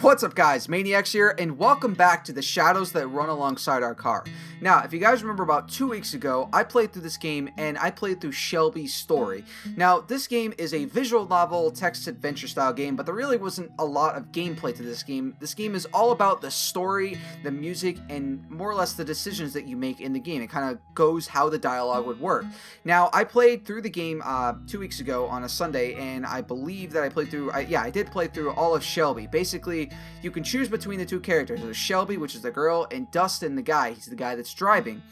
What's up guys, Maniacs here, and welcome back to the shadows that run alongside our car. Now, if you guys remember about 2 weeks ago, I played through this game, and I played through Shelby's story. Now, this game is a visual novel, text adventure style game, but there really wasn't a lot of gameplay to this game. This game is all about the story, the music, and more or less the decisions that you make in the game. It kind of goes how the dialogue would work. Now, I played through the game 2 weeks ago on a Sunday, and I believe that I played through, I did play through all of Shelby. Basically, you can choose between the two characters. There's Shelby, which is the girl, and Dustin, the guy. He's the guy that's driving.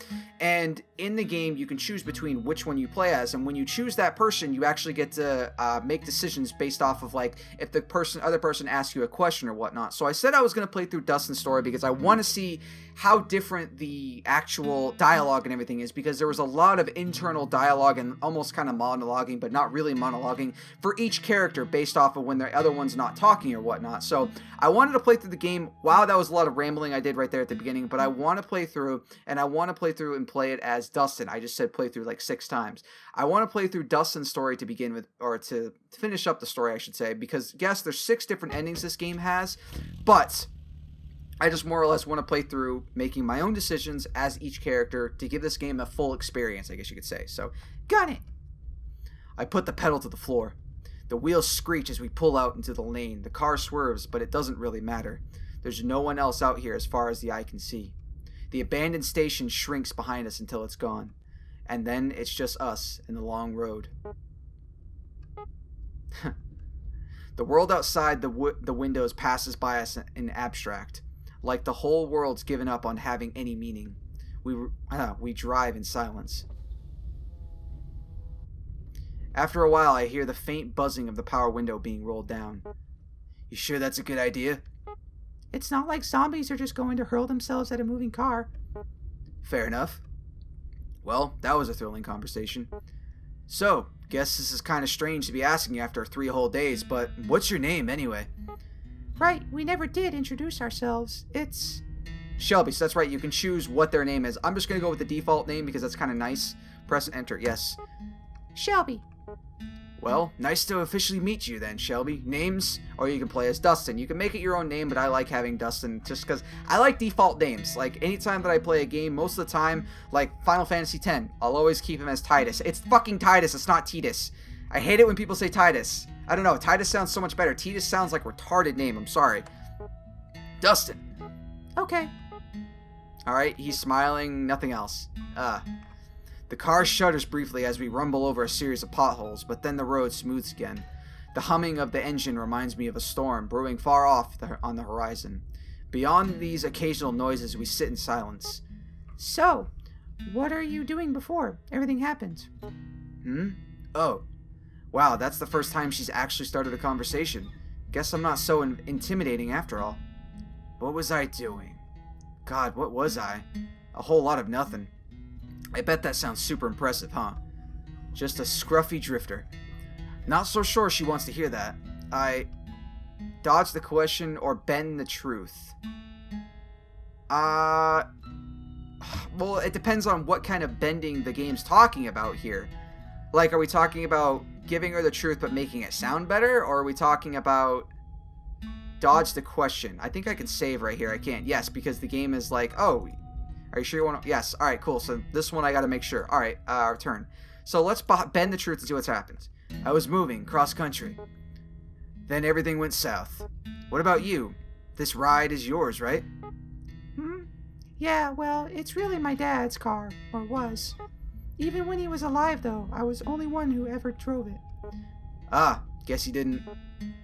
And in the game, you can choose between which one you play as. And when you choose that person, you actually get to make decisions based off of, like, if the other person asks you a question or whatnot. So I said I was going to play through Dustin's story because I want to see how different the actual dialogue and everything is, because there was a lot of internal dialogue and almost kind of monologuing, but not really monologuing, for each character based off of when the other one's not talking or whatnot. So I wanted to play through the game. Wow, that was a lot of rambling I did right there at the beginning, but I want to play through, and I want to play through and play it as Dustin. I just said play through like 6 times. I want to play through Dustin's story to begin with, or to finish up the story, I should say, because yes, there's 6 different endings this game has, but I just more or less want to play through making my own decisions as each character to give this game a full experience, I guess you could say. So, got it! I put the pedal to the floor. The wheels screech as we pull out into the lane. The car swerves, but it doesn't really matter. There's no one else out here as far as the eye can see. The abandoned station shrinks behind us until it's gone. And then it's just us in the long road. The world outside the windows passes by us in abstract, like the whole world's given up on having any meaning. We drive in silence. After a while, I hear the faint buzzing of the power window being rolled down. You sure that's a good idea? It's not like zombies are just going to hurl themselves at a moving car. Fair enough. Well, that was a thrilling conversation. So, guess this is kind of strange to be asking you after 3 whole days, but what's your name anyway? Right, we never did introduce ourselves. It's Shelby, so that's right, you can choose what their name is. I'm just going to go with the default name because that's kind of nice. Press enter, yes. Shelby. Well, nice to officially meet you then, Shelby. Names, or you can play as Dustin. You can make it your own name, but I like having Dustin just because I like default names. Like, anytime that I play a game, most of the time, like Final Fantasy X, I'll always keep him as Titus. It's fucking Titus, it's not Titus. I hate it when people say Titus. I don't know, Titus sounds so much better. Titus sounds like a retarded name, I'm sorry. Dustin. Okay. Alright, he's smiling, nothing else. The car shudders briefly as we rumble over a series of potholes, but then the road smooths again. The humming of the engine reminds me of a storm brewing far off on the horizon. Beyond these occasional noises, we sit in silence. So, what are you doing before everything happened? Oh. Wow, that's the first time she's actually started a conversation. Guess I'm not so intimidating after all. What was I doing? God, what was I? A whole lot of nothing. I bet that sounds super impressive, huh? Just a scruffy drifter. Not so sure she wants to hear that. I dodge the question or bend the truth. Well, it depends on what kind of bending the game's talking about here. Like, are we talking about giving her the truth but making it sound better? Or are we talking about dodge the question? I think I can save right here. I can't. Yes, because the game is like, oh, are you sure you want to? Yes. All right, cool. So this one I got to make sure. All right, return. So let's bend the truth and see what's happened. I was moving cross country. Then everything went south. What about you? This ride is yours, right? Yeah, well, it's really my dad's car, or was. Even when he was alive, though, I was only one who ever drove it. Ah, guess he didn't.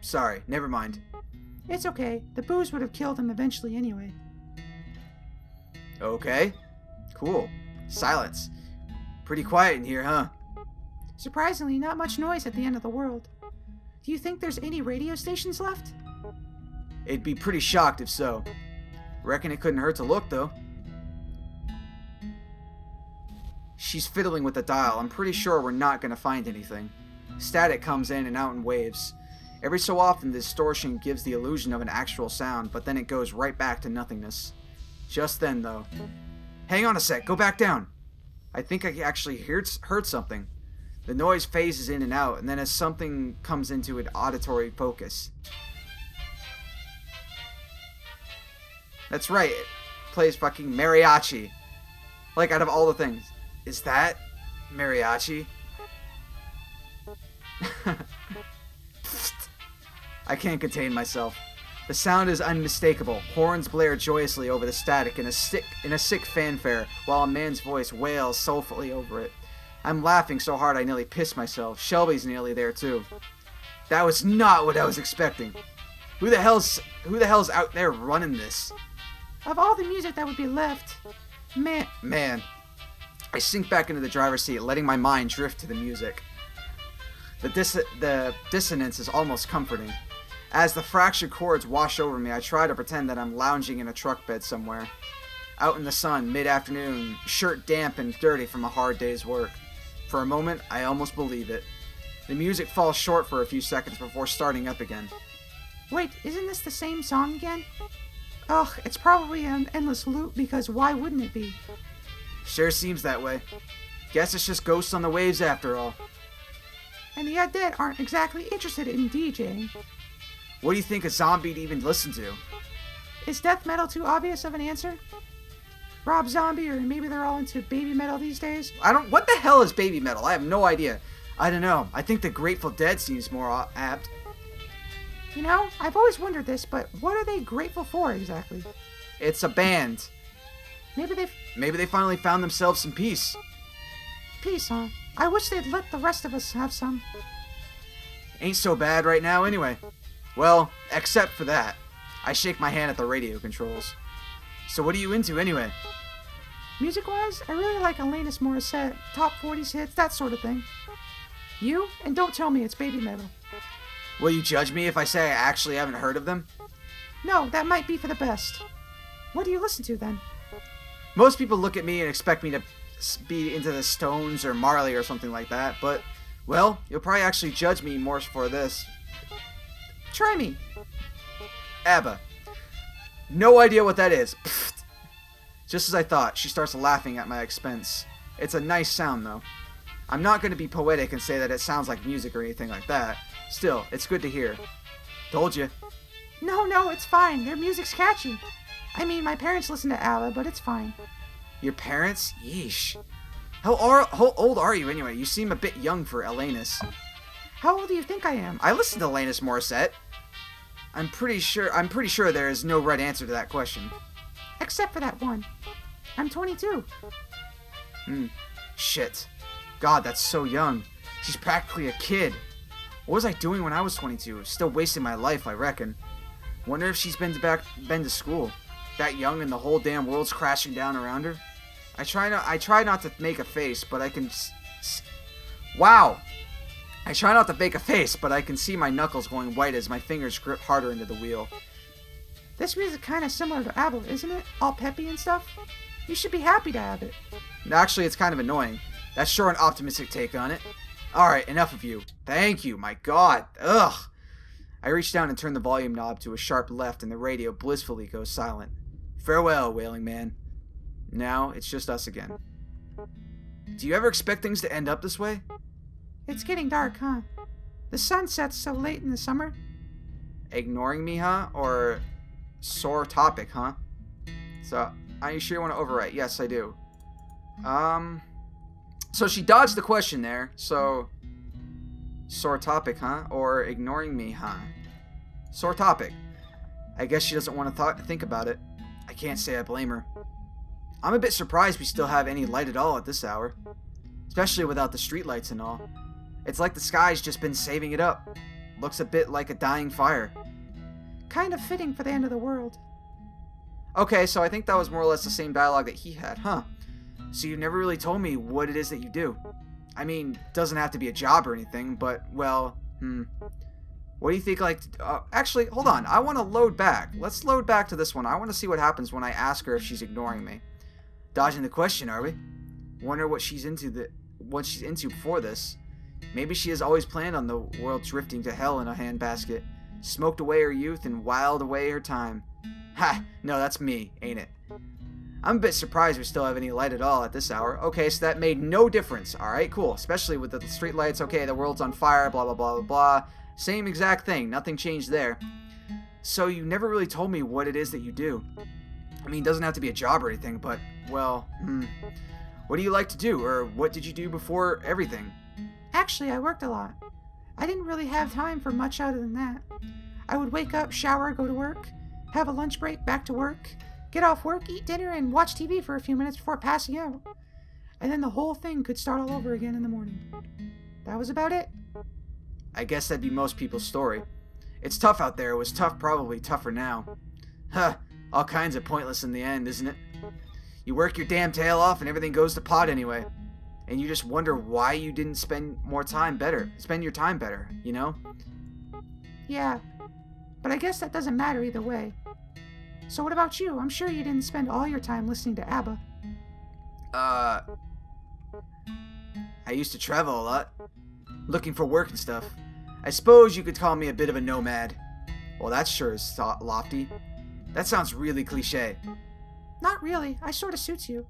Sorry, never mind. It's okay. The booze would have killed him eventually anyway. Okay. Cool. Silence. Pretty quiet in here, huh? Surprisingly, not much noise at the end of the world. Do you think there's any radio stations left? It'd be pretty shocked if so. Reckon it couldn't hurt to look, though. She's fiddling with the dial. I'm pretty sure we're not going to find anything. Static comes in and out in waves. Every so often, the distortion gives the illusion of an actual sound, but then it goes right back to nothingness. Just then, though. Hang on a sec, go back down. I think I actually heard something. The noise phases in and out, and then as something comes into an auditory focus. That's right. It plays fucking mariachi. Like, out of all the things. Is that mariachi? I can't contain myself. The sound is unmistakable. Horns blare joyously over the static in a sick fanfare, while a man's voice wails soulfully over it. I'm laughing so hard I nearly pissed myself. Shelby's nearly there too. That was not what I was expecting. Who the hell's out there running this? Of all the music that would be left, Man. I sink back into the driver's seat, letting my mind drift to the music. The dissonance is almost comforting. As the fractured chords wash over me, I try to pretend that I'm lounging in a truck bed somewhere. Out in the sun, mid-afternoon, shirt damp and dirty from a hard day's work. For a moment, I almost believe it. The music falls short for a few seconds before starting up again. Wait, isn't this the same song again? Ugh, it's probably an endless loop because why wouldn't it be? Sure seems that way. Guess it's just ghosts on the waves after all. And the undead aren't exactly interested in DJing. What do you think a zombie'd even listen to? Is death metal too obvious of an answer? Rob Zombie, or maybe they're all into baby metal these days? What the hell is baby metal? I have no idea. I don't know. I think the Grateful Dead seems more apt. You know, I've always wondered this, but what are they grateful for exactly? It's a band. Maybe they finally found themselves some peace. Peace, huh? I wish they'd let the rest of us have some. Ain't so bad right now anyway. Well, except for that. I shake my hand at the radio controls. So what are you into anyway? Music-wise, I really like Alanis Morissette, top 40s hits, that sort of thing. You? And don't tell me it's baby metal. Will you judge me if I say I actually haven't heard of them? No, that might be for the best. What do you listen to then? Most people look at me and expect me to be into the Stones or Marley or something like that, but, well, you'll probably actually judge me more for this. Try me. ABBA. No idea what that is. Pfft. Just as I thought, she starts laughing at my expense. It's a nice sound, though. I'm not going to be poetic and say that it sounds like music or anything like that. Still, it's good to hear. Told you. No, it's fine. Their music's catchy. I mean, my parents listen to ABBA, but it's fine. Your parents? Yeesh. How old are you anyway? You seem a bit young for Alanis. How old do you think I am? I listen to Alanis Morissette. I'm pretty sure there is no right answer to that question. Except for that one. I'm 22. Shit. God, that's so young. She's practically a kid. What was I doing when I was 22? Still wasting my life, I reckon. Wonder if she's been to school. That young and the whole damn world's crashing down around her. I try not to make a face, but I can... Wow! I try not to make a face, but I can see my knuckles going white as my fingers grip harder into the wheel. This music kinda similar to ABBA, isn't it? All peppy and stuff? You should be happy to have it. Actually, it's kind of annoying. That's sure an optimistic take on it. Alright, enough of you. Thank you, my god. Ugh! I reach down and turn the volume knob to a sharp left and the radio blissfully goes silent. Farewell, Wailing Man. Now, it's just us again. Do you ever expect things to end up this way? It's getting dark, huh? The sun sets so late in the summer. Ignoring me, huh? Or sore topic, huh? So, are you sure you want to overwrite? Yes, I do. So she dodged the question there. So, sore topic, huh? Or ignoring me, huh? Sore topic. I guess she doesn't want to think about it. I can't say I blame her. I'm a bit surprised we still have any light at all at this hour. Especially without the streetlights and all. It's like the sky's just been saving it up. Looks a bit like a dying fire. Kind of fitting for the end of the world. Okay, so I think that was more or less the same dialogue that he had, huh? So you never really told me what it is that you do. I mean, doesn't have to be a job or anything, but, well, What do you think, like, actually, hold on, I want to load back. Let's load back to this one. I want to see what happens when I ask her if she's ignoring me. Dodging the question, are we? Wonder what she's into before this. Maybe she has always planned on the world drifting to hell in a handbasket. Smoked away her youth and whiled away her time. Ha! No, that's me, ain't it? I'm a bit surprised we still have any light at all at this hour. Okay, so that made no difference. Alright, cool. Especially with the street lights. Okay, the world's on fire, blah, blah, blah, blah, blah. Same exact thing. Nothing changed there. So you never really told me what it is that you do. I mean, it doesn't have to be a job or anything, but, well, what do you like to do, or what did you do before everything? Actually, I worked a lot. I didn't really have time for much other than that. I would wake up, shower, go to work, have a lunch break, back to work, get off work, eat dinner, and watch TV for a few minutes before passing out. And then the whole thing could start all over again in the morning. That was about it. I guess that'd be most people's story. It's tough out there. It was tough, probably tougher now. Huh, all kinds of pointless in the end, isn't it? You work your damn tail off and everything goes to pot anyway. And you just wonder why you didn't spend your time better, you know? Yeah, but I guess that doesn't matter either way. So what about you? I'm sure you didn't spend all your time listening to ABBA. I used to travel a lot, looking for work and stuff. I suppose you could call me a bit of a nomad. Well, that sure is lofty. That sounds really cliche. Not really. I sort of suits you.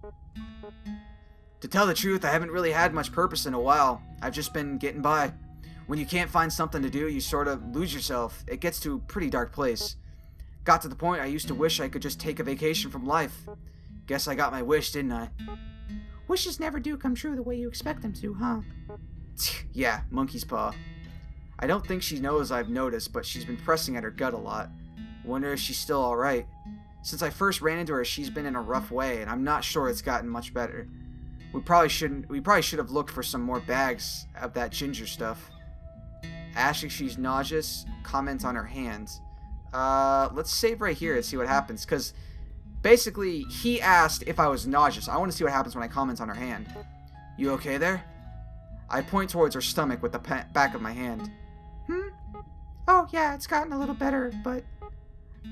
To tell the truth, I haven't really had much purpose in a while. I've just been getting by. When you can't find something to do, you sort of lose yourself. It gets to a pretty dark place. Got to the point I used to wish I could just take a vacation from life. Guess I got my wish, didn't I? Wishes never do come true the way you expect them to, huh? Yeah, monkey's paw. I don't think she knows I've noticed, but she's been pressing at her gut a lot. Wonder if she's still alright. Since I first ran into her, she's been in a rough way, and I'm not sure it's gotten much better. We probably should have looked for some more bags of that ginger stuff. Ashley, she's nauseous. Comments on her hands. Let's save right here and see what happens, because basically, he asked if I was nauseous. I want to see what happens when I comment on her hand. You okay there? I point towards her stomach with the back of my hand. Oh, yeah, it's gotten a little better, but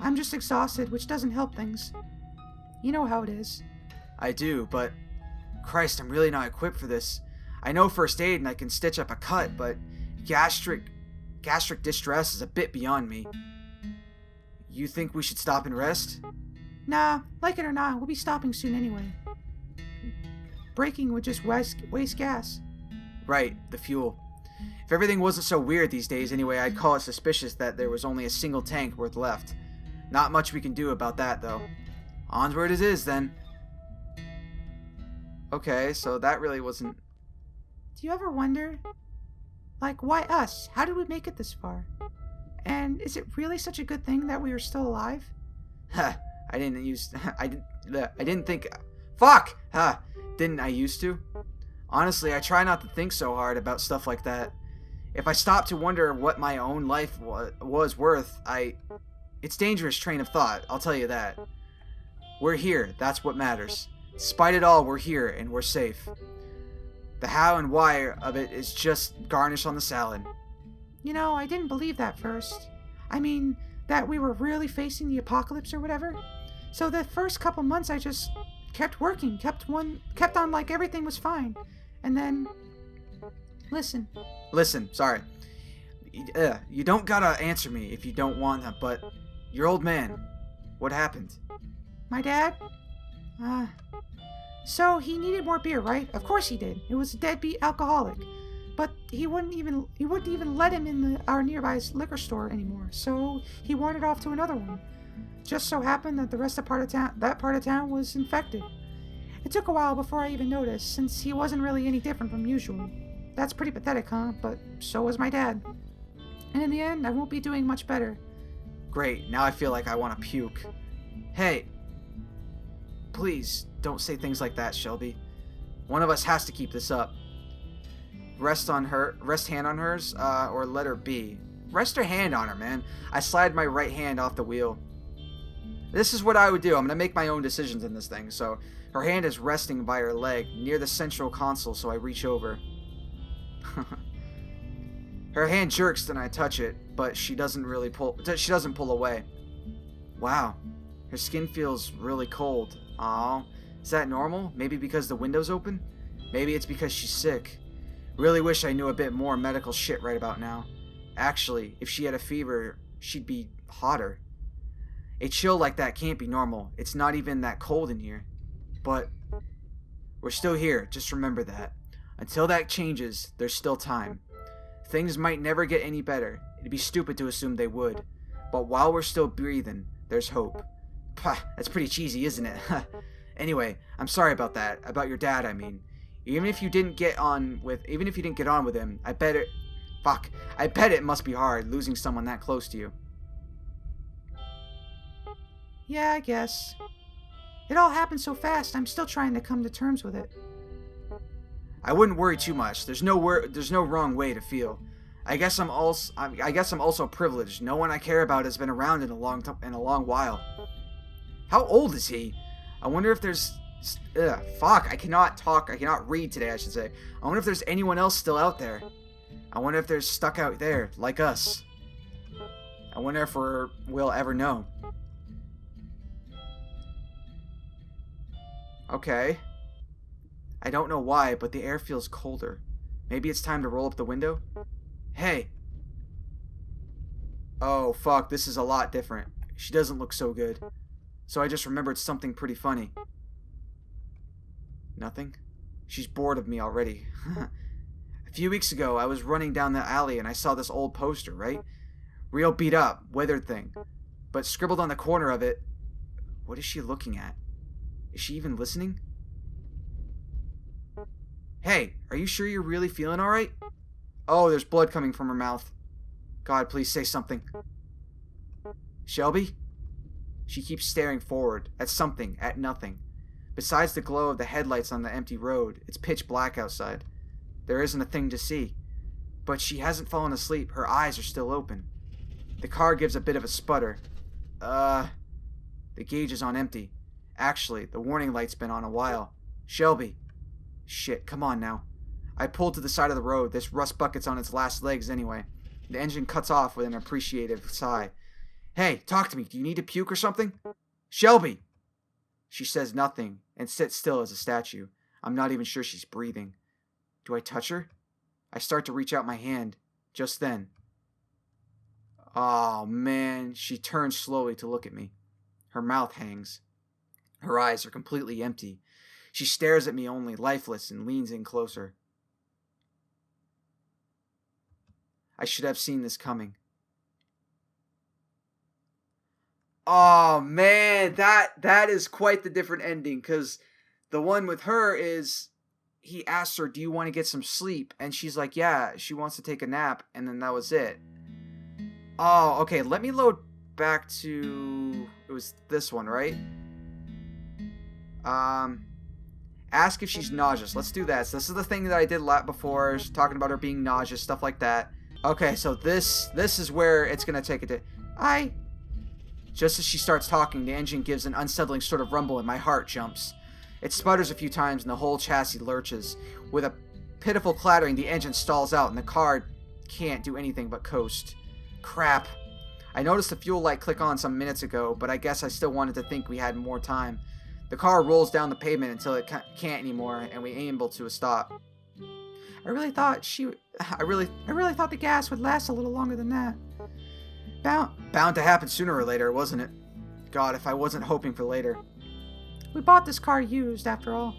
I'm just exhausted, which doesn't help things. You know how it is. I do, but Christ, I'm really not equipped for this. I know first aid and I can stitch up a cut, but gastric distress is a bit beyond me. You think we should stop and rest? Nah, like it or not, we'll be stopping soon anyway. Braking would just waste gas. Right, the fuel. If everything wasn't so weird these days anyway, I'd call it suspicious that there was only a single tank worth left. Not much we can do about that, though. Onward it is, then. Okay, so that really wasn't... Do you ever wonder, like, why us? How did we make it this far? And is it really such a good thing that we are still alive? I didn't think... Didn't I used to? Honestly, I try not to think so hard about stuff like that. If I stop to wonder what my own life was worth, It's dangerous train of thought, I'll tell you that. We're here, that's what matters. Despite it all, we're here, and we're safe. The how and why of it is just garnish on the salad. You know, I didn't believe that first. I mean, that we were really facing the apocalypse or whatever. So the first couple months I just kept working, kept on like everything was fine. And then... Listen, sorry. You don't gotta answer me if you don't want to, but... Your old man, what happened? My dad? So he needed more beer, right? Of course he did. It was a deadbeat alcoholic. But he wouldn't even let him in our nearby liquor store anymore. So he wandered off to another one. Just so happened that that part of town was infected. It took a while before I even noticed, since he wasn't really any different from usual. That's pretty pathetic, huh? But so was my dad. And in the end, I won't be doing much better. Great, now I feel like I want to puke. Hey, please, don't say things like that, Shelby. One of us has to keep this up. Rest hand on hers, or let her be. Rest her hand on her, man. I slide my right hand off the wheel. This is what I would do. I'm going to make my own decisions in this thing. So, her hand is resting by her leg, near the central console, so I reach over. Her hand jerks and I touch it, but she doesn't pull away. Wow, her skin feels really cold. Aw, is that normal? Maybe because the window's open? Maybe it's because she's sick. Really wish I knew a bit more medical shit right about now. Actually, if she had a fever, she'd be hotter. A chill like that can't be normal. It's not even that cold in here. But we're still here, just remember that. Until that changes, there's still time. Things might never get any better. It'd be stupid to assume they would. But while we're still breathing, there's hope. Pah, that's pretty cheesy, isn't it? Anyway, I'm sorry about that. About your dad, I mean. Even if you didn't get on with him, I bet it must be hard losing someone that close to you. Yeah, I guess. It all happened so fast, I'm still trying to come to terms with it. I wouldn't worry too much. There's no wrong way to feel. I guess I'm also privileged. No one I care about has been around in a long while. How old is he? I wonder if there's I cannot read today, I should say. I wonder if there's anyone else still out there. I wonder if they're stuck out there like us. I wonder if we'll ever know. Okay. I don't know why, but the air feels colder. Maybe it's time to roll up the window? Hey! Oh, fuck, this is a lot different. She doesn't look so good. So I just remembered something pretty funny. Nothing? She's bored of me already. A few weeks ago, I was running down the alley and I saw this old poster, right? Real beat up, withered thing. But scribbled on the corner of it... What is she looking at? Is she even listening? Hey, are you sure you're really feeling alright? Oh, there's blood coming from her mouth. God, please say something. Shelby? She keeps staring forward, at something, at nothing. Besides the glow of the headlights on the empty road, it's pitch black outside. There isn't a thing to see. But she hasn't fallen asleep, her eyes are still open. The car gives a bit of a sputter. The gauge is on empty. Actually, the warning light's been on a while. Shelby. Shit, come on now. I pulled to the side of the road. This rust bucket's on its last legs anyway. The engine cuts off with an appreciative sigh. Hey, talk to me. Do you need to puke or something? Shelby! She says nothing and sits still as a statue. I'm not even sure she's breathing. Do I touch her? I start to reach out my hand. Just then. Oh, man. She turns slowly to look at me. Her mouth hangs. Her eyes are completely empty. She stares at me only, lifeless, and leans in closer. I should have seen this coming. Oh, man, that is quite the different ending, because the one with her is, he asks her, do you want to get some sleep? And she's like, yeah, she wants to take a nap, and then that was it. Oh, okay, let me load back to, it was this one, right? Ask if she's nauseous. Let's do that. So this is the thing that I did before, talking about her being nauseous, stuff like that. Okay, so this is where it's going to take it to... Just as she starts talking, the engine gives an unsettling sort of rumble and my heart jumps. It sputters a few times and the whole chassis lurches. With a pitiful clattering, the engine stalls out and the car can't do anything but coast. Crap. I noticed the fuel light click on some minutes ago, but I guess I still wanted to think we had more time. The car rolls down the pavement until it can't anymore, and we amble to a stop. I really thought the gas would last a little longer than that. Bound to happen sooner or later, wasn't it? God, if I wasn't hoping for later. We bought this car used, after all.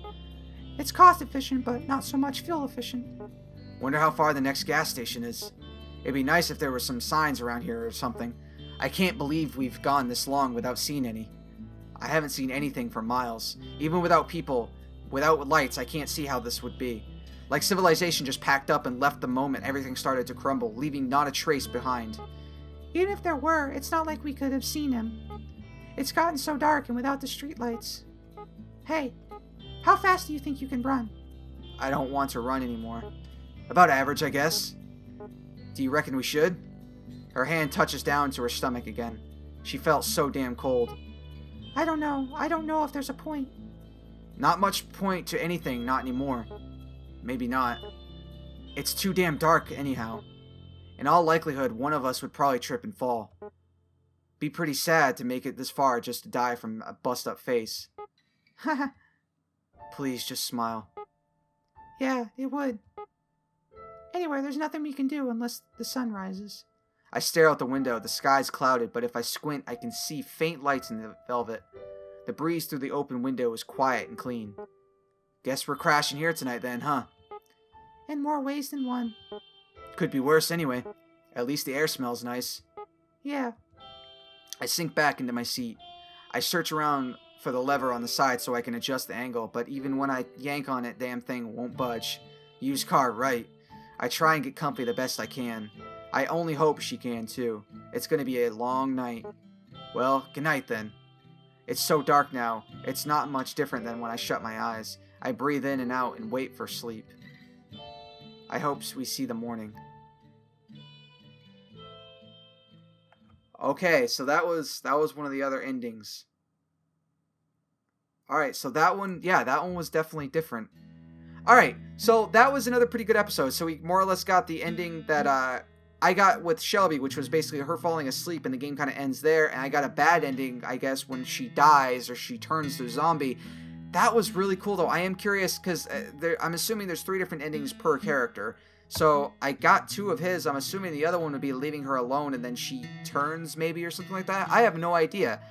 It's cost efficient, but not so much fuel efficient. Wonder how far the next gas station is. It'd be nice if there were some signs around here or something. I can't believe we've gone this long without seeing any. I haven't seen anything for miles. Even without people, without lights, I can't see how this would be. Like civilization just packed up and left the moment everything started to crumble, leaving not a trace behind. Even if there were, it's not like we could have seen him. It's gotten so dark and without the streetlights. Hey, how fast do you think you can run? I don't want to run anymore. About average, I guess. Do you reckon we should? Her hand touches down to her stomach again. She felt so damn cold. I don't know. I don't know if there's a point. Not much point to anything, not anymore. Maybe not. It's too damn dark anyhow. In all likelihood, one of us would probably trip and fall. Be pretty sad to make it this far just to die from a bust-up face. Haha. Please, just smile. Yeah, it would. Anyway, there's nothing we can do unless the sun rises. I stare out the window. The sky's clouded, but if I squint, I can see faint lights in the velvet. The breeze through the open window is quiet and clean. Guess we're crashing here tonight then, huh? In more ways than one. Could be worse anyway. At least the air smells nice. Yeah. I sink back into my seat. I search around for the lever on the side so I can adjust the angle, but even when I yank on it, damn thing won't budge. Used car, right. I try and get comfy the best I can. I only hope she can too. It's gonna be a long night. Well, good night then. It's so dark now, it's not much different than when I shut my eyes. I breathe in and out and wait for sleep. I hope we see the morning. Okay, so that was one of the other endings. Alright, so that one was definitely different. Alright, so that was another pretty good episode. So we more or less got the ending that I got with Shelby, which was basically her falling asleep and the game kind of ends there. And I got a bad ending, I guess, when she dies or she turns to a zombie. That was really cool, though. I am curious because I'm assuming there's 3 different endings per character. So I got 2 of his. I'm assuming the other one would be leaving her alone and then she turns maybe or something like that. I have no idea.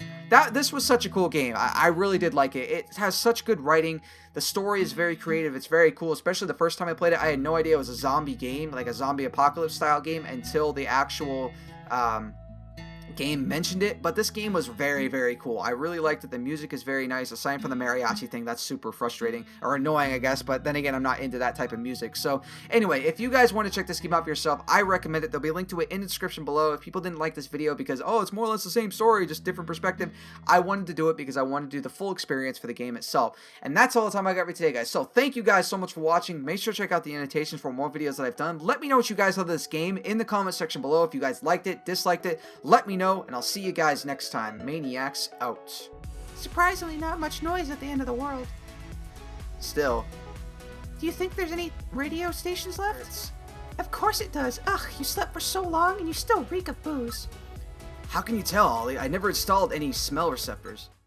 This was such a cool game. I really did like it. It has such good writing. The story is very creative. It's very cool, especially the first time I played it. I had no idea it was a zombie game, like a zombie apocalypse style game, until the actual game mentioned it. But this game was very, very cool. I really liked it. The music is very nice. Aside from the mariachi thing, that's super frustrating or annoying, I guess. But then again, I'm not into that type of music. So anyway, if you guys want to check this game out for yourself, I recommend it. There'll be a link to it in the description below. If people didn't like this video because, oh, it's more or less the same story, just different perspective, I wanted to do it because I wanted to do the full experience for the game itself. And that's all the time I got for today, guys. So thank you guys so much for watching. Make sure to check out the annotations for more videos that I've done. Let me know what you guys thought of this game in the comment section below. If you guys liked it, disliked it, let me know, and I'll see you guys next time. Maniacs out. Surprisingly, not much noise at the end of the world. Still. Do you think there's any radio stations left? Of course it does. Ugh, you slept for so long and you still reek of booze. How can you tell, Ollie? I never installed any smell receptors.